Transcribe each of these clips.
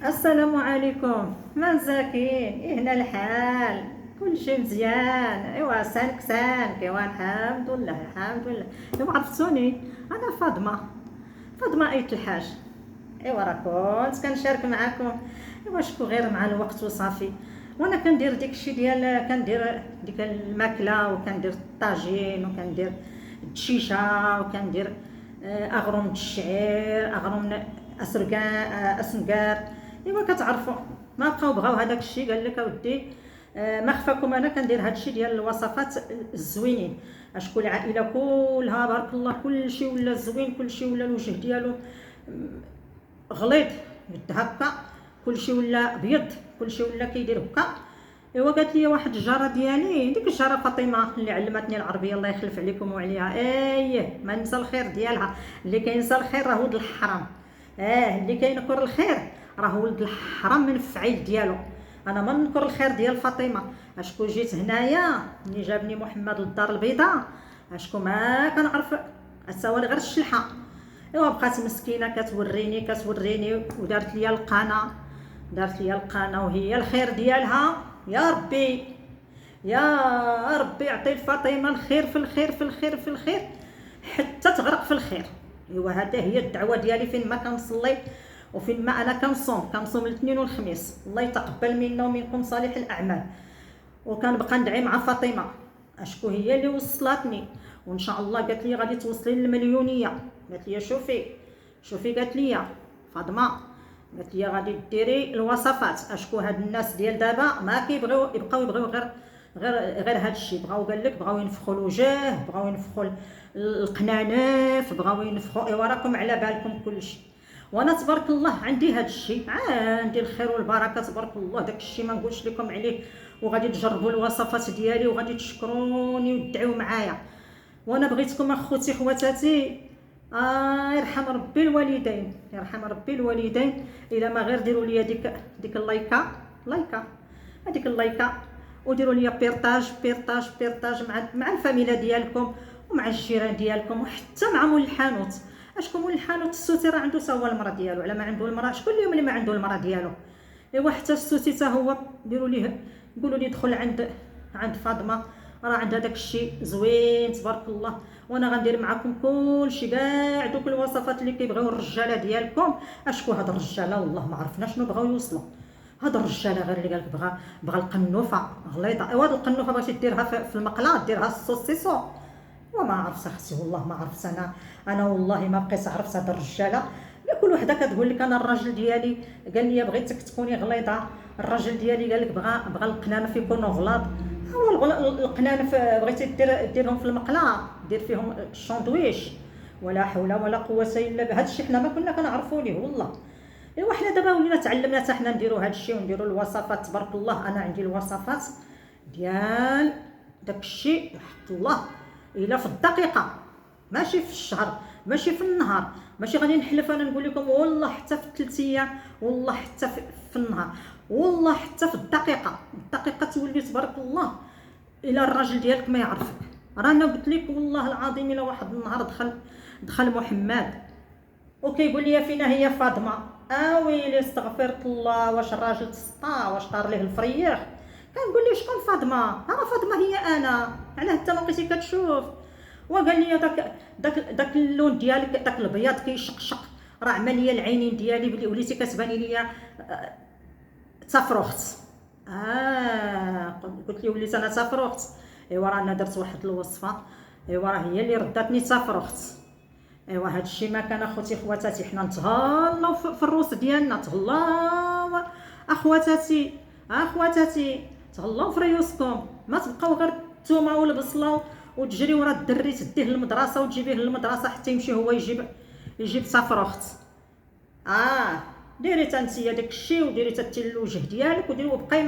السلام عليكم. ما مساكين هنا الحال كل شيء مزيان. ايوا سانك سان كيوا الحمد لله الحمد لله. ايوا عرفتوني انا فاطمه ايت الحاج. ايوا راه كنت كنشارك معكم. ايوا شكون غير مع الوقت وصافي. وانا كندير داكشي ديال كندير ديك الماكله وكندير الطاجين وكندير الدشيشه وكندير اغرم الشعير اغرم اسنكار. ايوا كتعرفوا ما بقاو بغاو هذاك الشيء قال لك اودي ما خفاكم انا كندير هذا الشيء ديال الوصفات الزوينين. اشكون العائله كلها بارك الله كل شيء ولا زوين كل شيء ولا الوجه ديالو غليظ قد هكا كل شيء ولا ابيض كل شيء ولا كيدير هكا. ايوا قالت لي واحد الجاره ديالي ديك الجاره فاطمه اللي علمتني العربيه الله يخلف عليكم وعليها. ايه ما ننسى الخير ديالها. اللي كينسى الخير راه ولد الحرام. اللي كينكر الخير راه ولد الحرام من الفعيل ديالو. انا ما ننكر الخير ديال فاطمه. اشكون جيت هنايا ملي جابني محمد للدار البيضاء اشكون ما كنعرف اساوي غير الشلحه. ايوا بقات مسكينه كتوريني ودارت ليا القناه وهي الخير ديالها. يا ربي يا ربي عطي الفاطمه الخير في الخير في الخير في الخير حتى تغرق في الخير. ايوا هذا هي الدعوه ديالي فين ما كنصلي وفين ما انا كنصوم الاثنين والخميس. الله يتقبل منا ومنكم صالح الاعمال. وكنبقى ندعي مع فاطمه اشكو هي اللي وصلتني وان شاء الله قالت لي غادي توصلي للمليونيه. قالت لي شوفي قالت لي فاطمه قالت لي غادي ديري الوصفات. اشكو هاد الناس ديال دابا ما كيبغيو يبغيو غير هاد الشيء. بغاو قال لك بغاو ينفخوا الوجه بغاو ينفخوا القنانف بغاو ينفخوا. ايوا راكم على بالكم كل شيء. وانا تبارك الله عندي هاد الشيء عندي الخير والبركه تبارك الله. داك الشيء ما نقولش لكم عليه. وغادي تجربوا الوصفات ديالي وغادي تشكروني وتدعيو معايا. وانا بغيتكم اخوتي خواتاتي يرحم ربي الوالدين يرحم ربي الوالدين. الا ما غير ديروا لي ديك لايكا هذيك اللايكه وديروا لي بيرطاج مع الفاميله ديالكم ومع الجيران ديالكم وحتى مع مول الحانوت. اشكون مول الحانوت السوتي راه عنده هو المراه ديالو. على ما عنده المراه شكون اليوم اللي ما عنده المراه ديالو. ايوا حتى السوتي حتى هو ديروا ليه قولوا لي دخل عند فاطمه راه عندها داك الشيء زوين تبارك الله. وانا غندير معكم كلشي كاع دوك الوصفات اللي كيبغيو الرجاله ديالكم. اشكو هاد الرجاله والله ما عرفنا شنو بغاو يوصلوا. هاد الرجاله غير اللي قالك بغى القنوفه غليظه. ايوا هاد القنوفه بغيتي ديرها في المقله ديرها السوسيسو. وما عرفت اختي والله ما عرفت. انا والله ما بقيت عرفت هاد الرجاله. كل وحده كتقول لك انا الراجل ديالي قال لي بغيتك تكوني غليظه. الراجل ديالي قال لك بغى القنانف يكونوا غلاظ. هو القنانف بغيتي ديرهم في المقله دير فيهم الشاندويش. ولا حول ولا قوه الا بالله. هادشي حنا ما كنا كنعرفوا ليه والله. ايوا حنا دابا ولينا تعلمنا حتى حنا نديروا هادشي ونديروا الوصفات تبارك الله. انا عندي الوصفات ديال داكشي حق الله الا في الدقيقه ماشي في الشهر ماشي في النهار. ماشي غادي نحلف انا نقول لكم والله حتى في 3 ايام والله حتى في النهار والله حتى في الدقيقه تولي تبارك الله. الى الراجل ديالك ما يعرفك. رانا قلت لك والله العظيم الى واحد النهار دخل محمد وكيقول لي فينا هي فاطمه. ويلي استغفرت الله. واش الراجل تسطا واش طار ليه الفريخ. كنقول لي شكون فاطمه. فاطمه هي انا. علاه انت ما بقيتي كتشوف. وقال لي داك اللون ديالك داك البياض كيشقشق راه عمليه العينين ديالي بلي وليتي كتباني ليا تفرخت. قلت لي وليت انا تفرخت. ايوا راه انا درت واحد الوصفه. ايوا راه هي اللي رداتني تفرخت. ايوا هذا الشيء ما كان اخوتي خواتاتي. حنا نتهلاو في الروس ديالنا تهلاو اخواتاتي تهلاو في ريوسكم. ما تبقاو غير الثومه والبصله وتجري ورا الدري تديه للمدرسه وتجيبيه للمدرسه حتى يمشي هو يجيب تفرخت. ديري تا نتيا داك الشيء وديري تا الوجه ديالك وديري وبقاي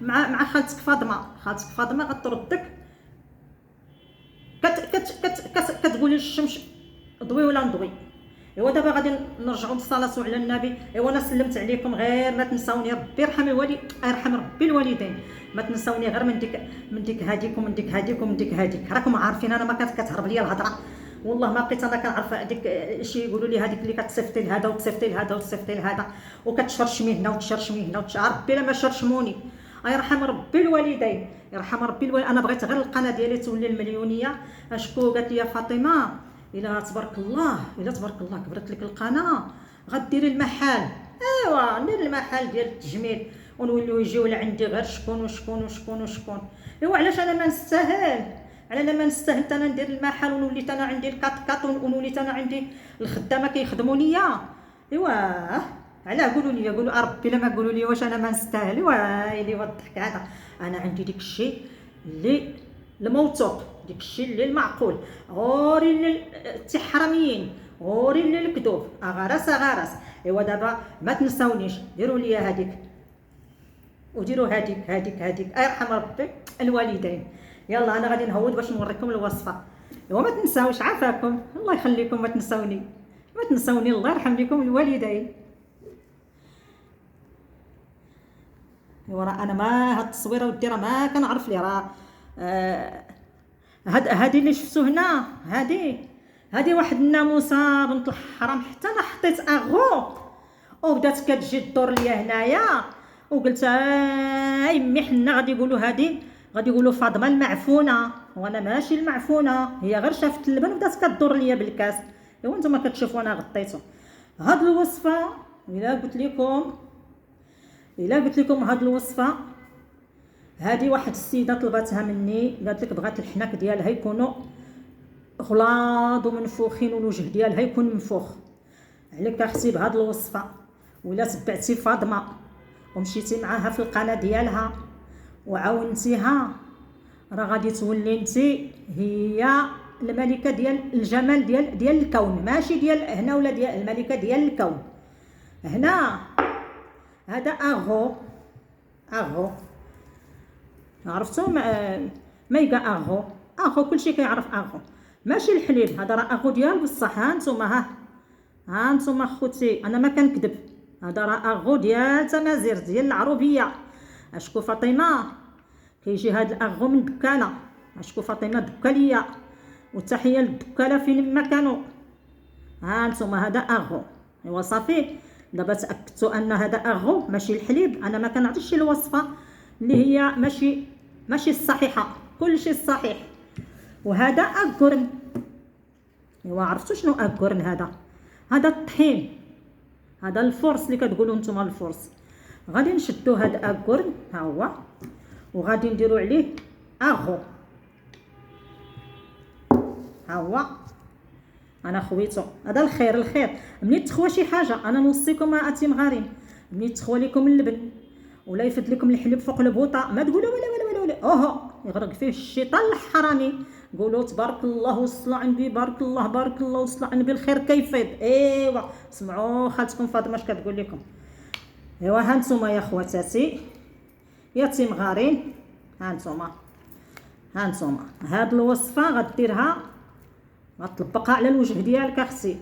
مع خالتك فاطمه غتردك كتقولي الشمس ضوي ولا نضوي. ايوا دابا غادي نرجعوا للصلاه على النبي. ايوا انا سلمت عليكم غير ما تنساوني. ربي يرحم يرحم ربي الوالدين. ما تنساوني غير من ديك هاديك ومن ديك هاديك راكم عارفين انا ما كانت كتهرب ليا الهضره. والله ما بقيت انا كنعرف هذيك شي يقولوا لي هذيك اللي كتصيفطي لهذا وتصيفطي لهذا وتصيفطي لهذا وكتشرشمي هنا وتشرشمي هنا ربي لا ما شرشموني. يرحم ربي الوالدين، يرحم ربي الوالدين. انا بغيت غير القناه ديالي تولي المليونيه. اشكو قالت لي فاطمه الا تبارك الله، الا تبارك الله كبرت لك القناه غديري المحل. ايوا ندير المحل ديال التجميل ونوليو يجيو لعندي غير شكون وشكون وشكون وشكون. ايوا علاش انا ما نستاهل؟ على انا ما نستاهل انا ندير المحل ونوليت انا عندي الكات كات ونوليت انا عندي الخدامه كيخدموني. ايوا علاه قولوا لي، قولوا ربي لا ما قولوا لي واش انا ما نستاهل. ايوا يلي الضحك هذا. انا عندي ديك الشيء اللي الموثوق، ديك الشيء اللي المعقول، غوري للتحرميين، غوري للكذوب، غرس غرس. ايوا دابا ما تنساونيش، ديروا لي هذيك وديروا هذيك يرحم ربي الوالدين. يلا انا غادي نهود باش نوريكم الوصفه. ايوا ما تنساوش، عافاكم الله يخليكم، ما تنساوني الله يرحم لكم الوالدين. ايوا راه انا ما هاد التصويره ودي راه ما كنعرف لي راه هادي اللي شفتو هنا، هادي واحد الناموسه بنت الحرام. حتى انا حطيت اغو وبدات كتجي الدور ليا هنايا وقلت يمي حنا غادي يقولوا هادي، غادي يقولوا فاطمه المعفونه، وانا ماشي المعفونه، هي غير شافت اللبن وبدات كدور ليا بالكاس. ايوا نتوما كتشوفوا انا غطيته. هاد الوصفه الا قلت لكم هاد الوصفه هادي واحد السيده طلبتها مني، قالت لك بغات الحناك ديالها يكونوا غلاظ ومنفوخين والوجه ديالها يكون منفوخ. عليك اختي بهاد الوصفه، ولا تبعتي فاطمه ومشيتي معاها في القناه ديالها وعاونتيها، راه غادي تولي انت هي الملكه ديال الجمال ديال الكون، ماشي ديال هنا ولا ديال الملكه ديال الكون. هنا هذا اغو عرفتوا مايكا اغو كلشي كيعرف اغو، ماشي الحليب. هذا راه اغو ديال بصح. ها انتم خوتي انا ما كنكذب، هذا راه اغو ديال تمازير ديال العروبيه. اشكو فاطمه كيجي هذا الاغو من دكانه، اشكو فاطمه دكا ليا، والتحيه للدكاله فين ما كانوا. ها انتم هذا اغو. ايوا صافي دابا تاكدتوا ان هذا اغو ماشي الحليب. انا ما كنعطيش الوصفه اللي هي ماشي الصحيحه، كلشي الصحيح. وهذا اكورن. ايوا عرفتوا شنو اكورن؟ هذا الطحين، هذا الفرص اللي كتقولوا نتوما الفرص. غادي نشدو هذا اكورن ها هو، وغادي نديرو عليه اغو. ها هو انا خويتو. هذا الخير ملي تخوى شي حاجه. انا نوصيكم اتي مغارين، ملي تخوى لكم اللبن ولا يفد لكم الحليب فوق البوطه ما تقولوا ولا اوه يغرق فيه الشيطان الحرامي. قولوا تبارك الله وصلوا على النبي، بارك الله وصلوا على النبي، الخير كيفيض. ايوا سمعوا خالتكم فاطمه اش كتقول لكم. ايوا ها نتوما يا خواتاتي يا تيمغارين، ها نتوما هاد الوصفه غديرها غتطبقها على الوجه ديالك اختي.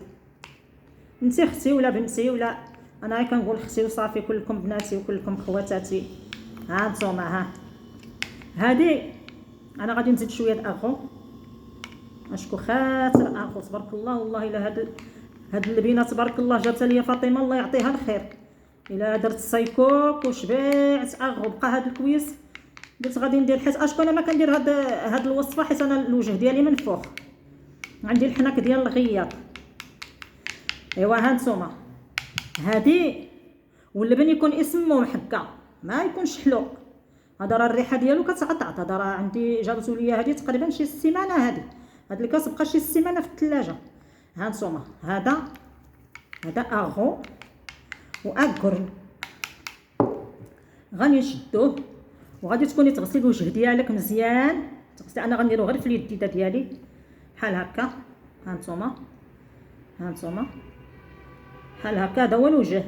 انت اختي ولا بنتي ولا انا كنقول اختي وصافي، كلكم بناتي وكلكم خواتاتي. ها نتوما هادي انا غادي نزيد شويه اغو. اشكو خاطر اغو تبارك الله. والله الا هاد اللبينه تبارك الله جابتها ليا فاطمه الله يعطيها الخير. الا درت السايكوك وشبعت اغو بقى هاد الكويس، قلت غادي ندير. حيت اشكو انا ما كندير هاد الوصفه حيت انا الوجه ديالي منفوخ، عندي الحناك ديال الغياط. ايوا ها نتوما هادي، واللبن يكون اسمه محكا ما يكونش حلو. هذا راه الريحه ديالو كتعطعط. هذا راه عندي جابتو ليا هادي تقريبا شي سيمانه. هاد الكاس بقى شي سيمانه في الثلاجه. ها نتوما هذا اغو واكورن. غادي نشدوه وغادي تكوني تغسلي الوجه ديالك مزيان. تغسلي انا غنديرو غير في اليديده ديالي بحال هكا. ها نتوما بحال هكا. هذا هو الوجه.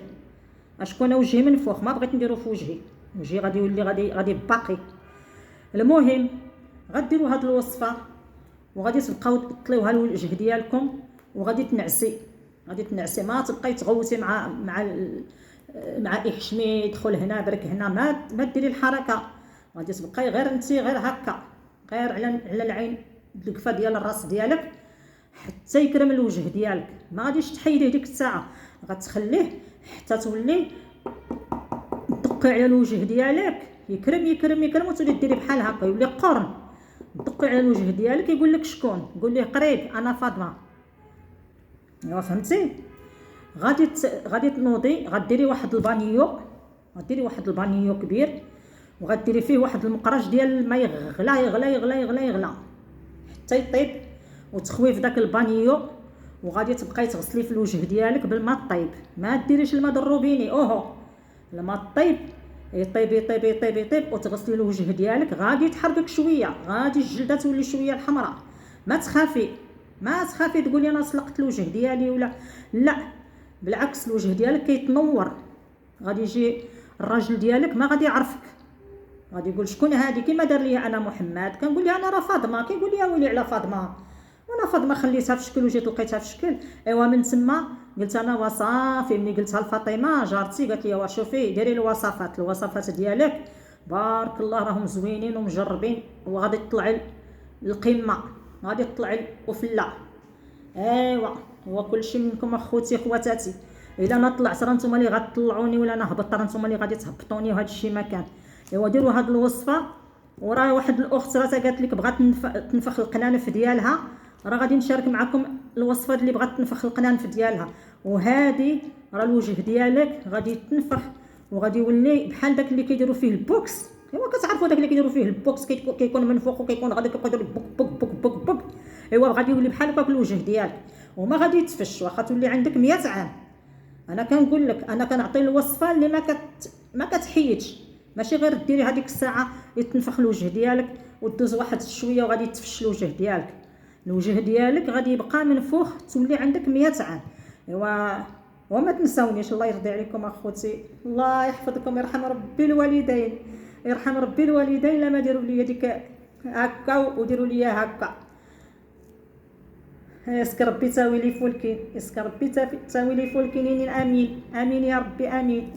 اشكون انا وجهي منفوخ ما بغيت نديرو في وجهي غادي يولي غادي باقي. المهم غديروا هاد الوصفه وغادي تبقاو تطليوها الوجه ديالكم وغادي تنعسي ما تبقاي تغوتي مع احشمي يدخل هنا برك هنا. ما ديري الحركه، غادي تبقاي غير انت غير هكا، غير على العين القفه ديال الراس ديالك حتى يكرم الوجه ديالك. ما غاديش تحيديه ديك الساعه، غتخليه حتى تولي تدقي على الوجه ديالك يكرم يكرم يكرم، وتولي ديري بحال هكا يولي قرن. دقي على الوجه ديالك يقول لك شكون، قول ليه قريب انا فاطمه. ايوا فهمتي؟ غادي تنوضي، غديري واحد البانيو، غديري واحد البانيو كبير، وغديري فيه واحد المقرج ديال الماء يغلى يغلى يغلى يغلى يغلى حتى يطيب، وتخوي في داك البانيو. وغادي تبقاي تغسلي في الوجه ديالك بالماء الطيب، ما ديريش الماء الروبيني. الماء الطيب يطيب يطيب يطيب يطيب، وتغسلي الوجه ديالك. غادي تحرقك شويه، غادي الجلده تولي شويه الحمراء. ما تخافي تقولي انا سلقت الوجه ديالي ولا لا، بالعكس الوجه ديالك كيتنور. غادي يجي الراجل ديالك ما غادي يعرفك، غادي يقول شكون هادي، كيما دار ليا انا محمد. كنقول لها انا راه فاطمه، كيقول لي ويلي على فاطمه، وانا فاطمه خليتها في شكل وجيت لقيتها في شكل. ايوا من تما قلت انا وصافي. ملي قلتها لفاطمه جارتي قالت لي شوفي ديري الوصفات ديالك بارك الله راهم زوينين ومجربين، وغادي تطلعي القمه، غادي تطلعي وفلا. ايوا هو كلشي منكم اخوتي خواتاتي. الا انا طلعت راه نتوما اللي غتطلعوني، ولا انا هبطت راه نتوما اللي غادي تهبطوني، وهذا الشيء ما كان. ايوا ديروا هاد الوصفه. وراه واحد الاخت راه قالت لك بغات تنفخ القنانف ديالها، راه غادي نشارك معكم الوصفات اللي بغات تنفخ القنانف ديالها. وهذه راه الوجه ديالك غادي يتنفخ، وغادي يولي بحال داك اللي كيديروا فيه البوكس. ايوا كتعرفوا داك اللي كيديروا فيه البوكس، كيكون منفوخ وكيكون غادي كيقدروا بوك بوك بوك بوك بوك. ايوا غادي يولي بحال هكاك الوجه ديالك، وما غادي يتفش واخا تولي عندك 100 عام. انا كنقول لك، انا كنعطي الوصفه اللي ما كتحيدش. ماشي غير ديري هذيك الساعه يتنفخ الوجه ديالك وتدوز واحد شويه وغادي يتفش الوجه ديالك. الوجه ديالك غادي يبقى منفوخ، تولي عندك 100 عام. ايوا وما تنساونيش. الله يرضي عليكم اخوتي، الله يحفظكم، يرحم ربي الوالدين، يرحم ربي الوالدين لما ديروا لي ديك هكا وديروا لي هكا. يسك ربي تاوي لي فولكين، يسك ربي تاوي لي فولكين. امين امين يا ربي امين.